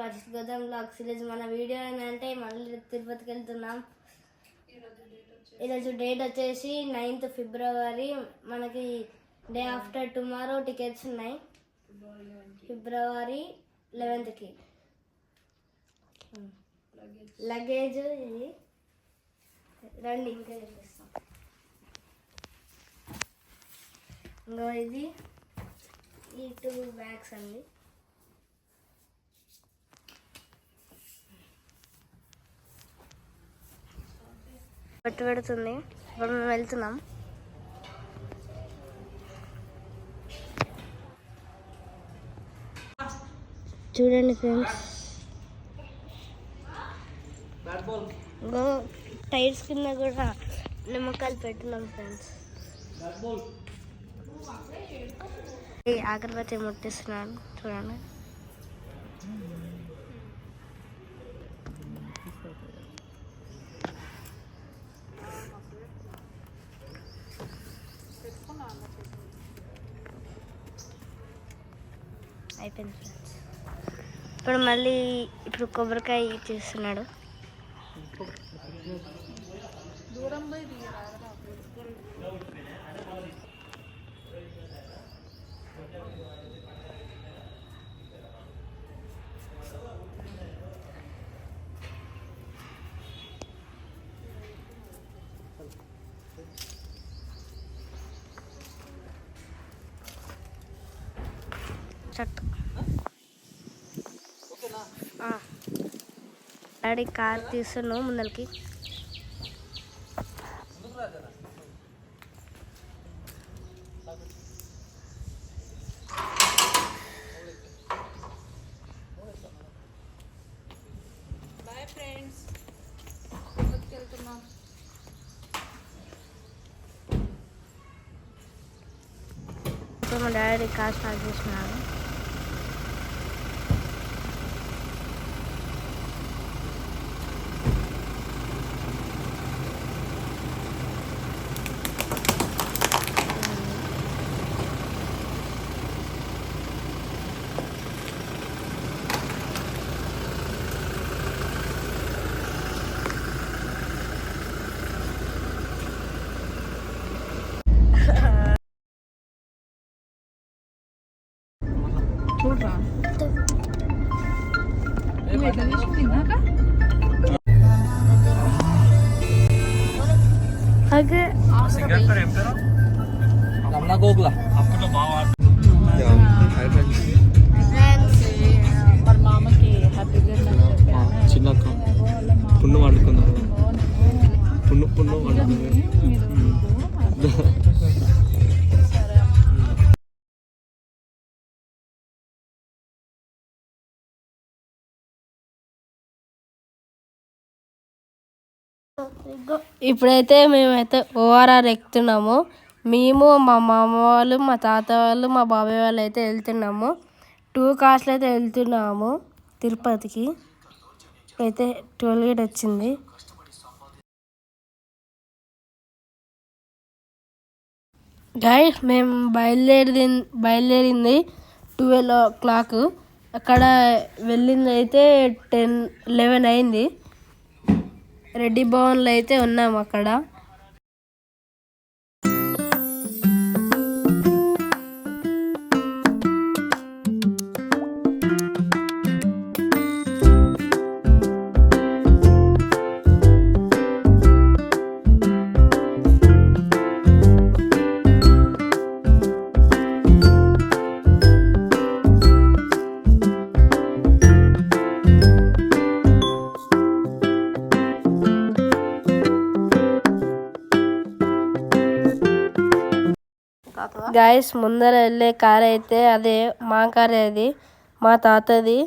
Varshith Gautam blogs. ఈరోజు మన video ఏంటంటే మళ్ళీ తిరుపతికి వెళ్తున్నాం. ఈరోజు డేట్ వచ్చేసి 9th February. మనకి డే ఆఫ్టర్ టుమారో టికెట్స్ ఉన్నాయి. February 11th లగేజ్ ఇది రండి ఇంకా చూపిస్తాం. ఇంకో ఇది ఈ 2 బ్యాగ్స్ అండి. పట్టు పెడుతుంది. ఇప్పుడు మేము వెళ్తున్నాం. చూడండి ఫ్రెండ్స్, ఇంకో టైర్స్ కింద కూడా నిమ్మకాయలు పెట్టున్నాం ఫ్రెండ్స్. అగరబత్తి ముట్టిస్తున్నాను చూడండి. అయిపోయింది ఫ్రెండ్స్. ఇప్పుడు మళ్ళీ కొబ్బరికాయ చేస్తున్నాడు. డాడీ కార్ తీస్తున్నావు ముందరికి. బాయ్ ఫ్రెండ్స్, తిరుపతికి వెళ్తున్నాం. ఇప్పుడు మా డాడీ కార్ స్టార్ట్ చేస్తున్నాడు. చూడరా మరి మామకి హ్యాపీగా చిన్న పున్ను వండుకున్నారు. పున్ను వండుకున్నారు. ఇప్పుడైతే మేమైతే ORR ఎక్కుతున్నాము. మేము, మా మామ వాళ్ళు, మా తాత వాళ్ళు, మా బాబాయ్ వాళ్ళు అయితే వెళ్తున్నాము. 2 కార్స్లో అయితే వెళ్తున్నాము తిరుపతికి. అయితే 12 గేట్ వచ్చింది. గైస్ మేము బయలుదేరింది 12 o'clock. అక్కడ వెళ్ళింది అయితే 11 అయింది. రెడ్డి భవన్లో అయితే ఉన్నాము అక్కడ. గాయస్ ముందర వెళ్ళే కార్ అయితే అదే మా కారే, అది మా తాతది.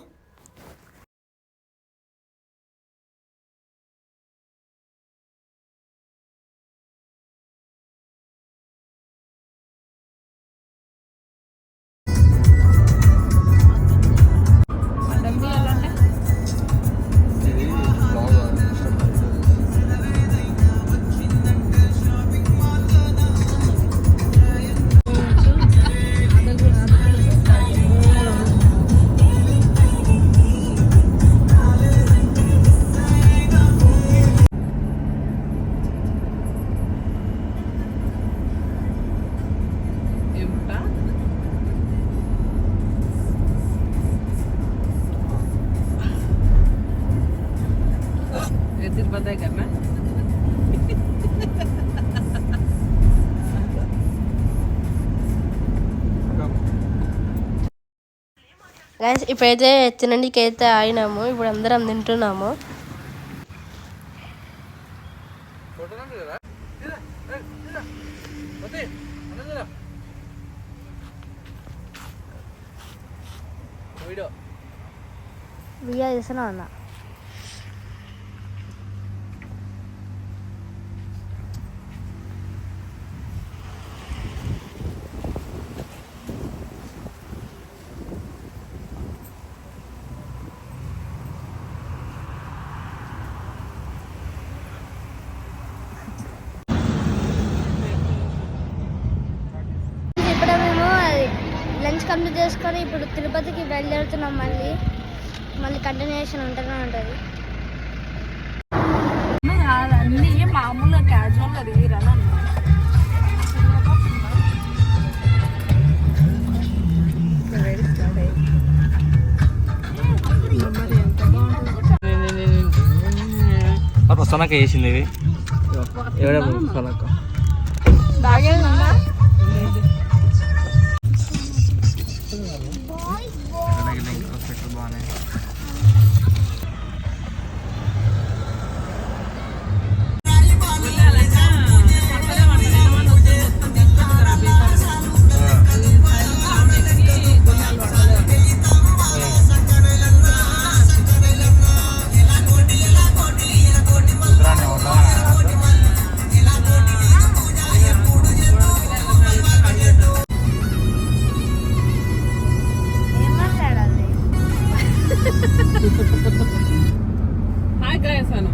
గైస్ ఇప్పుడైతే తినడానికి అయితే అయినాము. ఇప్పుడు అందరం తింటున్నాము. వీడియో చేస్తున్నా అన్న. ఇప్పుడు మేము లంచ్ కంప్లీట్ చేసుకొని ఇప్పుడు తిరుపతికి బయలుదేరుతున్నాం. మళ్ళీ కంటిన్యూషన్ ఉంటూనే ఉంటుంది. అన్నీ మామూలుగా క్యాజువల్గా దిగిరని వస్తాక వేసింది ఇవి ఎవడక హాయ్ గైస్ అను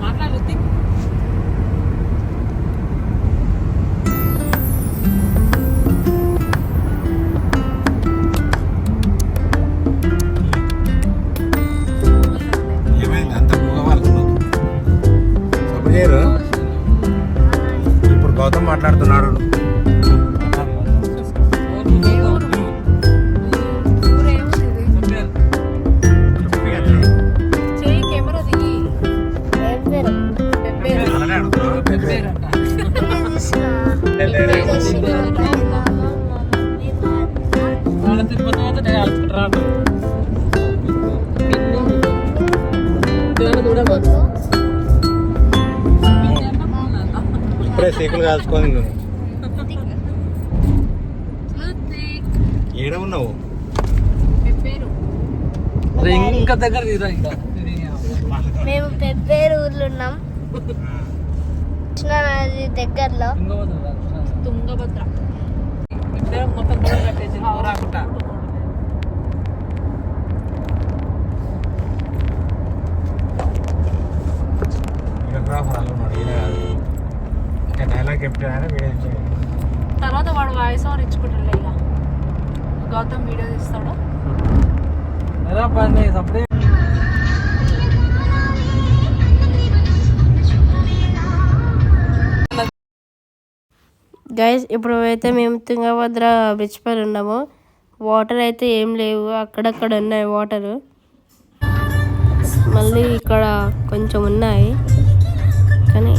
మాట్లాడు. ఏమైంది అంత వాళ్ళు సపోర్ట్ చేయరు. ఇప్పుడు గౌతమ్ మాట్లాడుతున్నాడు. ఇప్పుడే సీకులు కాల్చుకొని ఏడ ఉన్నావు? ఇంకా దగ్గర తీరా ఇంకా మేము పెబ్బేరు ఊర్లో ఉన్నాం. కృష్ణానది దగ్గరలో. తుంగభద్ర ఇద్దరం మొత్తం దూరం కట్టేసి రాకుండా వీడియోగ్రాఫర్ అలా ఉన్నాడు. ఈయన కాదు. ఇంకా డైలాగ్ చెప్తాడని వీడియో ఇచ్చాడు. తర్వాత వాడు వాయిస్ ఓవర్ ఇచ్చుకుంటాడు. ఇక గౌతమ్ వీడియో తీస్తాడు. గైస్ ఇప్పుడు అయితే మేము తుంగభద్ర బ్రిడ్జ్ పైన ఉన్నాము. వాటర్ అయితే ఏం లేవు, అక్కడక్కడ ఉన్నాయి వాటరు. మళ్ళీ ఇక్కడ కొంచెం ఉన్నాయి కానీ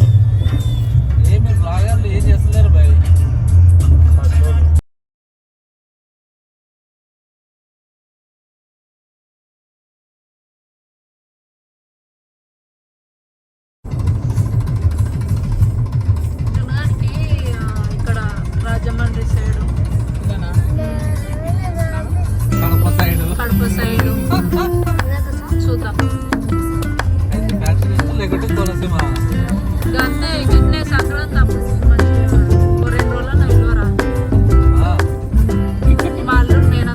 ఏం చేస్తలేరు భయ్. ఇక్కడ రాజమండ్రి సైడ్ కడప సైడ్ చూద్దాం. లేకుంటే తులసి మా గంతే గిన్నె సంక్రాంతి అప్పుడు మంచిగా 2 రోజులు నిల్వరా మా అల్లుడు నేను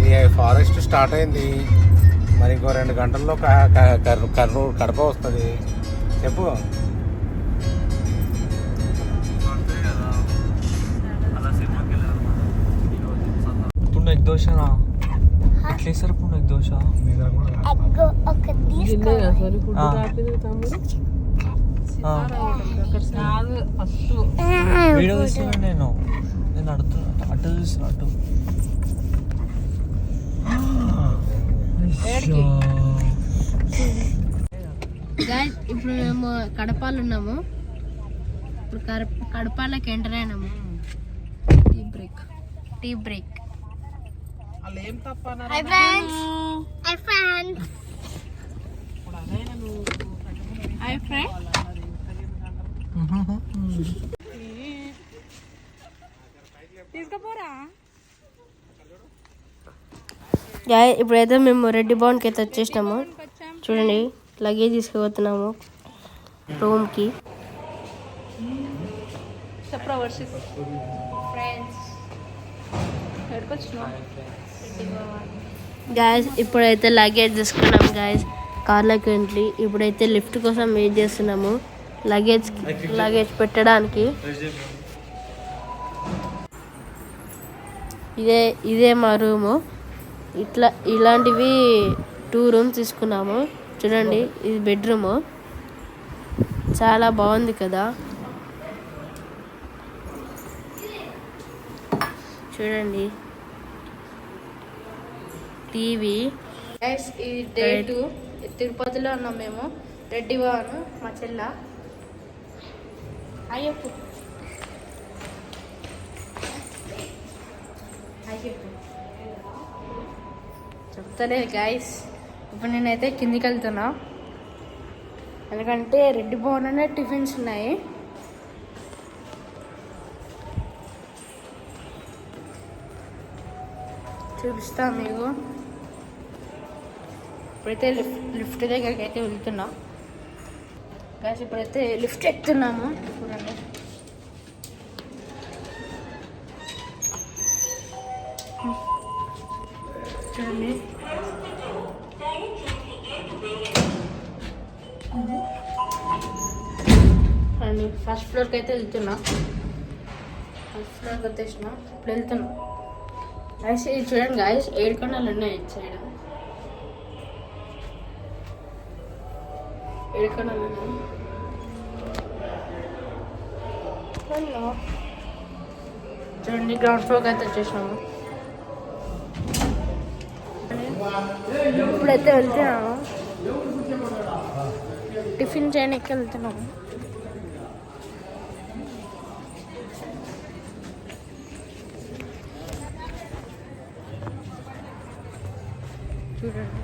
ఇది ఫారెస్ట్ స్టార్ట్ అయింది, మరి ఇంకో 2 గంటల్లో కడప వస్తుంది. చెప్పు. పుండెక్ దోశనా ఎట్లా ఇస్తారు? పుండెక్ దోశ గిన్నె కదా సార్ ఇప్పుడు రాత్రి తమ్ముడు కాదు ఫస్ట్ వీడియో తీస్తున్నాను నేను అడుగుతున్నా, అటు చూస్తున్నా అటు. గైస్ ఇప్పుడు మేము కడపలో ఉన్నాము. ఇప్పుడు కడపలోకి ఎంటర్ అయినాము. Tea break. వాళ్ళు ఏం తప్ప తీసుకుపోరా. ఇప్పుడైతే మేము రెడ్డి భవన్కి అయితే వచ్చేసినాము. చూడండి లగేజ్ తీసుకుపోతున్నాము రూమ్కి. చెప్పరా వర్షిత్ ఫ్రెండ్స్ ఎక్కడికొచ్చినావు? గాయస్ ఇప్పుడైతే లగేజ్ తీసుకున్నాం గాయస్ కార్లోకి వెళ్ళి. ఇప్పుడైతే లిఫ్ట్ కోసం వెయిట్ చేస్తున్నాము లగేజ్ పెట్టడానికి. ఇదే మా రూము. ఇలాంటివి 2 రూమ్స్ తీసుకున్నాము. చూడండి ఇది బెడ్రూము, చాలా బాగుంది కదా. చూడండి టీవీ. ఇది డే 2 తిరుపతిలో ఉన్నాం మేము. రెడ్డి భవన్ మా చెల్ల అయ్యప్పు చెప్తలేదు గాయస్. ఇప్పుడు నేనైతే కిందికి వెళ్తున్నా, ఎందుకంటే రెడ్డి భవన్ అనే టిఫిన్స్ ఉన్నాయి. చూపిస్తా మీకు. ఇప్పుడైతే లిఫ్ట్ దగ్గరికి అయితే వెళ్తున్నా గాయస్. ఇప్పుడైతే లిఫ్ట్ ఎక్కుతున్నాము. చూడండి చూడండి అండి. ఫస్ట్ ఫ్లోర్కి అయితే వెళ్తున్నా. ఫస్ట్ ఫ్లోర్కి వచ్చేసిన ఇప్పుడు వెళ్తున్నా గాయస్. ఇది చూడండి గాయస్ 7 కొండలు ఉన్నాయి ఇటు సైడ్. 7 కొండలు ఉన్నాయి. చూడండి గ్రౌండ్ ఫ్లోర్కి అయితే వచ్చేసినాము. ఇప్పుడైతే వెళ్తున్నాము, టిఫిన్ చేయడానికి వెళ్తున్నాము. చూడండి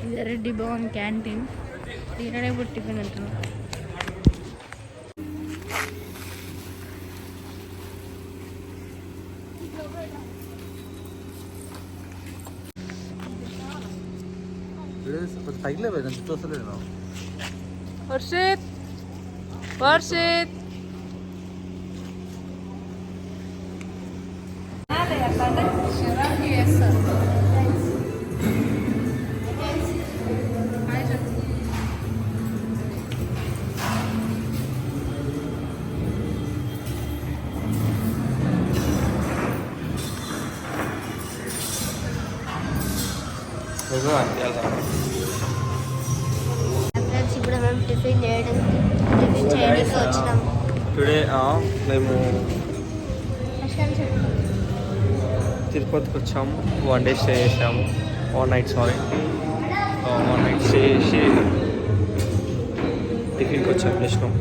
ఇది రెడ్డి భవన్ క్యాంటీన్. దీనినే ఇప్పుడు టిఫిన్ వెళ్తున్నాం. పైకి లేదు చూస్తలేదు. వర్షిత్ వర్షిత్ ఇప్పుడు మేము టిఫిన్ చేయడానికి వచ్చినాము. టుడే మేము తిరుపతికి వచ్చాము. 1 డే స్టే చేసాము. 1 నైట్ స్టే చేసి టిఫిన్కి వచ్చాము. చేసినాము.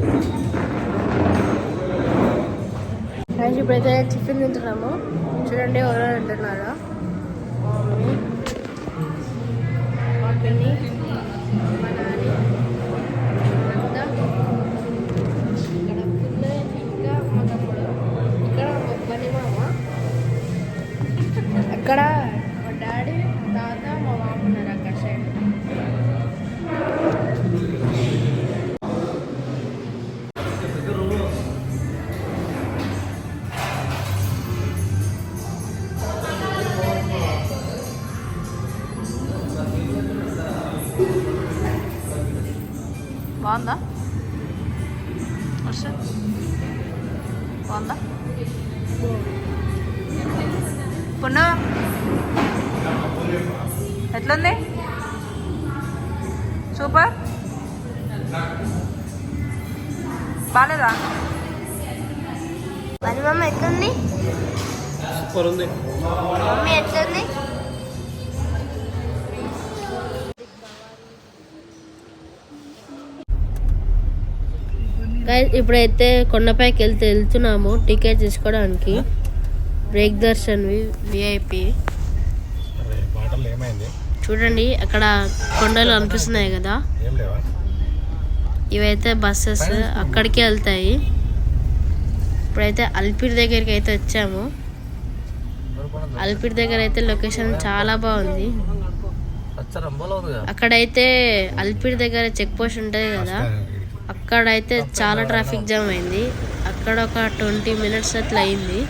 ఇప్పుడైతే టిఫిన్ తింటున్నాము. చూడండి ఎవరెవరు తింటున్నారో. మా పిన్ని, మా నాని, అత్త, ఇక్కడ పిల్ల, ఇంకా మా తమ్ముడు, ఇక్కడ మా పని మామ, అక్కడ మా డాడీ, తాత, మా మామ ఉన్నారు అక్కడ సైడ్. బాగుందా వర్ష బాగుందా పున్నా ఎట్లుంది సూపర్ బాగాలేదా మరి మమ్మీ ఎట్లుంది? సూపర్ ఉంది. మమ్మీ ఎట్లుంది? ఇప్పుడైతే కొండపైకి వెళ్తున్నాము టికెట్ తీసుకోవడానికి. Break Darshan VIP. చూడండి అక్కడ కొండలు అనిపిస్తున్నాయి కదా, ఇవైతే బస్సెస్ అక్కడికి వెళ్తాయి. ఇప్పుడైతే అల్పిరి దగ్గరికి అయితే వచ్చాము. అల్పిరి దగ్గర అయితే లొకేషన్ చాలా బాగుంది. అక్కడైతే అల్పిరి దగ్గర చెక్ పోస్ట్ ఉంటుంది కదా, అక్కడైతే చాలా ట్రాఫిక్ జామ్ అయింది. అక్కడ ఒక 20 minutes అట్లా అయింది.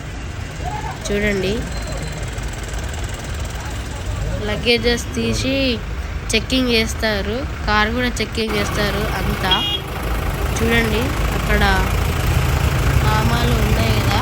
చూడండి లగేజెస్ తీసి చెక్కింగ్ చేస్తారు, కార్ కూడా చెక్కింగ్ చేస్తారు అంతా. చూడండి అక్కడ సామాన్లు ఉన్నాయి కదా.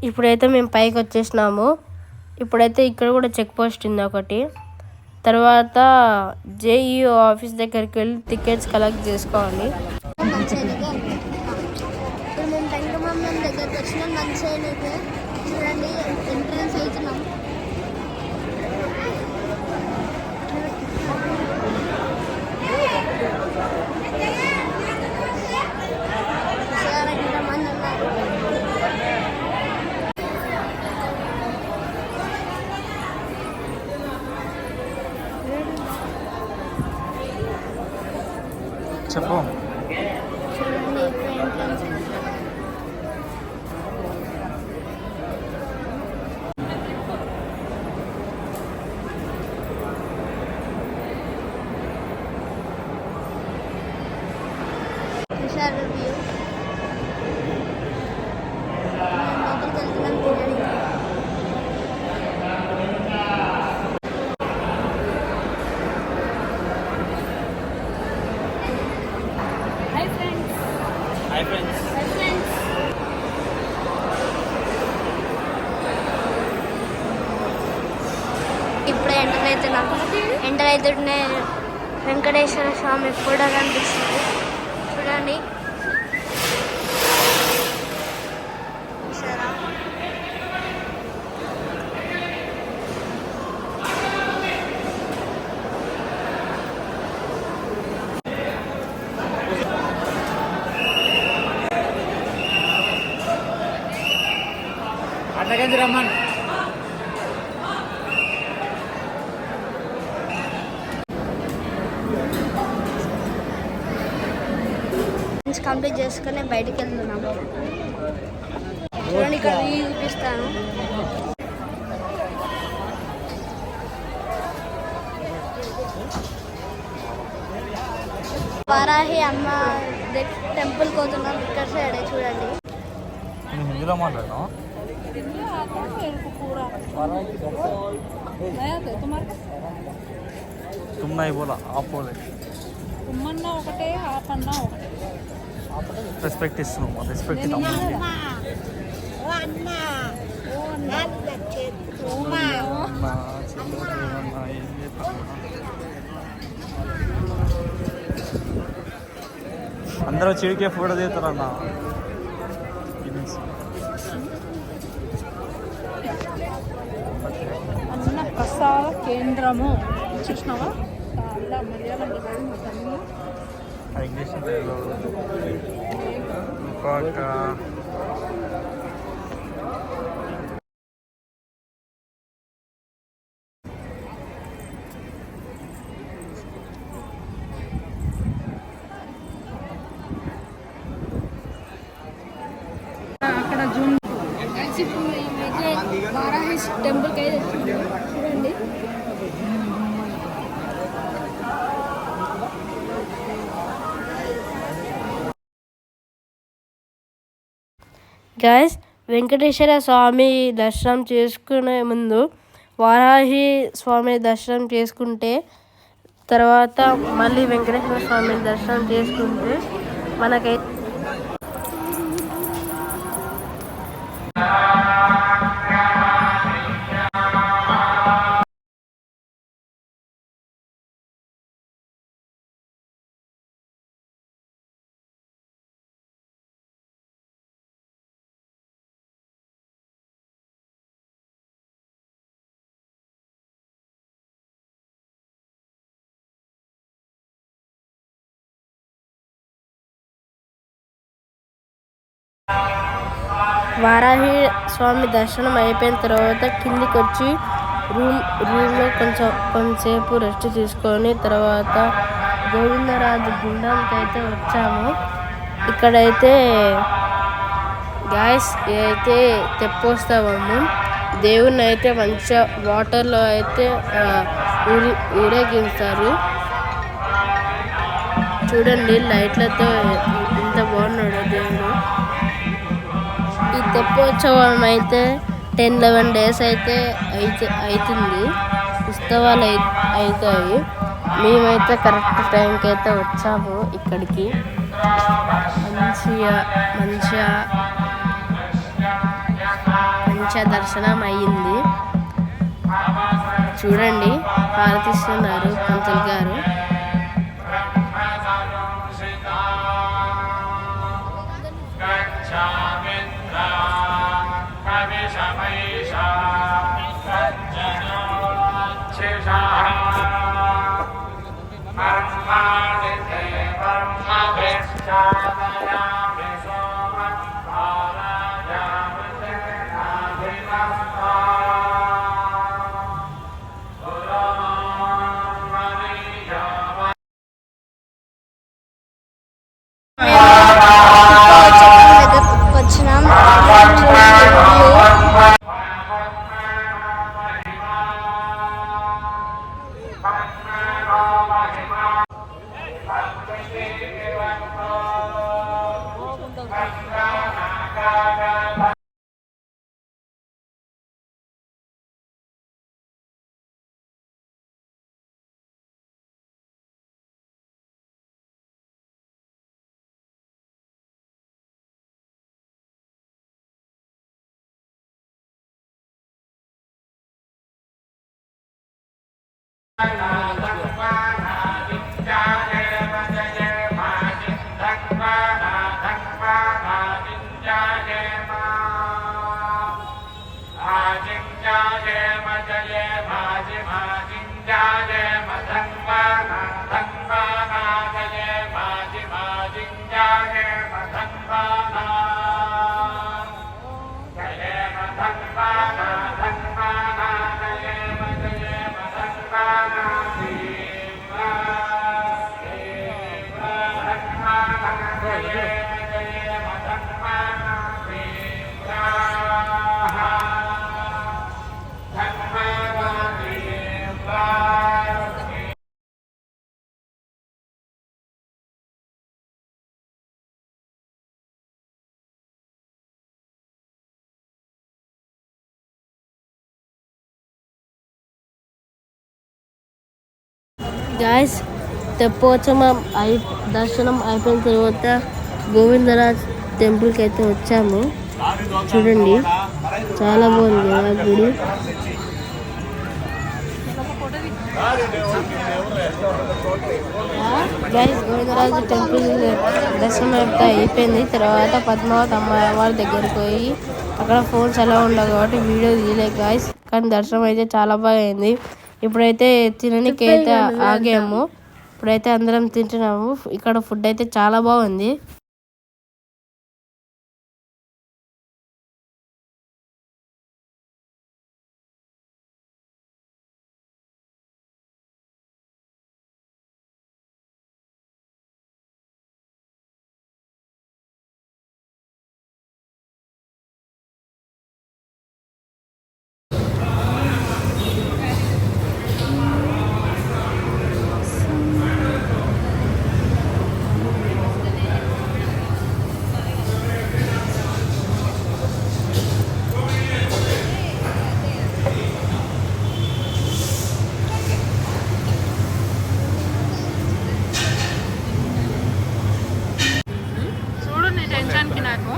ఇప్పుడైతే మేము పైకి వచ్చేసినాము. ఇప్పుడైతే ఇక్కడ కూడా చెక్ పోస్ట్ ఉంది ఒకటి. తర్వాత జేఈఓ ఆఫీస్ దగ్గరికి వెళ్ళి టికెట్స్ కలెక్ట్ చేసుకోవాలి. ఇప్పుడు మేము వెంకటరమణ దగ్గరికి వచ్చినాం. మంచిగా చూడండి ఎంట్రన్స్ అవుతున్నాం. చెప్పు. ఇప్పుడే ఎంటర్ అవుతుంటే వెంకటేశ్వర స్వామి కూడా కనిపిస్తుంది. చూడండి సరే అట్లాగే రమ్మన్. కంప్లీట్ చేసుకుని బయటికి వెళ్తున్నాము. చూడండి ఇక్కడ వ్యూ చూపిస్తాను. వారాహి అమ్మ టెంపుల్ పోతున్నాం. ఇక్కడ సైడ్ చూడండి. హిందీలో మాట్లాడతాం. తుమ్నా బోలా ఆపోలే తుమ్మన్నా ఒకటే ఆపన్నా ఒకటే. రెస్పెక్ట్ ఇస్తున్నాం. రెస్పెక్ట్ అందరూ చిడికే ఫోటో తీస్తారన్నా. కేంద్రము చూసినావా చాలా మలయాళం తెలుగు ఇంగ్లీష్ ఇంకొక అక్కడ జూమ్ టెంపుల్కి అయితే చూడండి. గైస్, వెంకటేశ్వర స్వామి దర్శనం చేసుకునే ముందు వారాహి స్వామి దర్శనం చేసుకుంటే తర్వాత మళ్ళీ వెంకటేశ్వర స్వామి దర్శనం చేసుకుంటే మనకైతే వారాహి స్వామి దర్శనం అయిపోయిన తర్వాత కిందికి వచ్చి రూమ్లో కొంచెంసేపు రెస్ట్ తీసుకొని తర్వాత గోవిందరాజు గుండంకి అయితే వచ్చాము. ఇక్కడైతే గ్యాస్ అయితే తెప్పోస్తాము. దేవుణ్ణి అయితే మంచిగా వాటర్లో అయితే ఊరేగిస్తారు. చూడండి లైట్లతో ఎంత బాగున్నాడు దేవుడు. ఈ తెప్పోత్సవం అయితే 10-11 days అయితే అవుతుంది. ఉత్సవాలు అవుతాయి. మేమైతే కరెక్ట్ టైంకి అయితే వచ్చాము ఇక్కడికి. మంచిగా దర్శనం అయ్యింది. చూడండి హారతిస్తున్నారు పంతులు గారు. గాయస్, తెప్పోత్సవం దర్శనం అయిపోయిన తర్వాత గోవిందరాజ్ టెంపుల్కి అయితే వచ్చాము. చూడండి చాలా బాగుంది కదా గుడి. గైస్, గోవిందరాజు టెంపుల్ దర్శనం అయిపోయింది. తర్వాత పద్మావతి అమ్మవారి దగ్గరికి పోయి అక్కడ ఫోన్స్ ఎలా ఉండవు కాబట్టి వీడియో తీయలేదు గాయస్. కానీ దర్శనం అయితే చాలా బాగా అయింది. ఇప్పుడైతే తినడానికి అయితే ఆగాము. ఇప్పుడైతే అందరం తింటున్నాము. ఇక్కడ ఫుడ్ అయితే చాలా బాగుంది. చూడు నీ టెన్షన్కి నాకు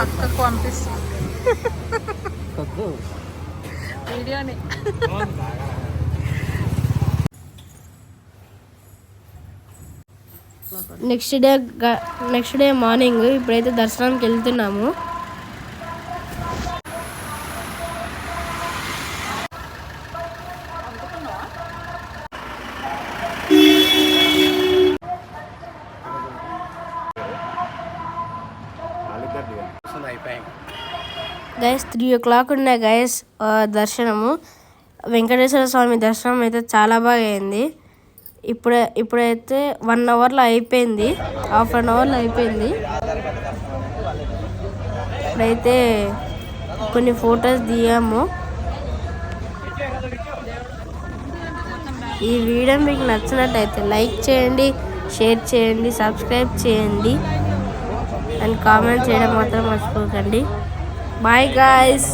అక్కకు పంపిస్తా వీడియోని. నెక్స్ట్ డే మార్నింగ్ ఇప్పుడైతే దర్శనానికి వెళ్తున్నాము. గైస్ 3 o'clock ఉన్నాయి గైస్ దర్శనము. వెంకటేశ్వర స్వామి దర్శనం అయితే చాలా బాగా అయింది. ఇప్పుడైతే 1 hourలో అయిపోయింది, హాఫ్ అన్ అవర్లో అయిపోయింది. ఇప్పుడైతే కొన్ని ఫొటోస్ దిగాము. ఈ వీడియో మీకు నచ్చినట్టయితే లైక్ చేయండి, షేర్ చేయండి, సబ్స్క్రైబ్ చేయండి అండ్ కామెంట్ చేయడం మాత్రం మర్చిపోకండి. Bye guys.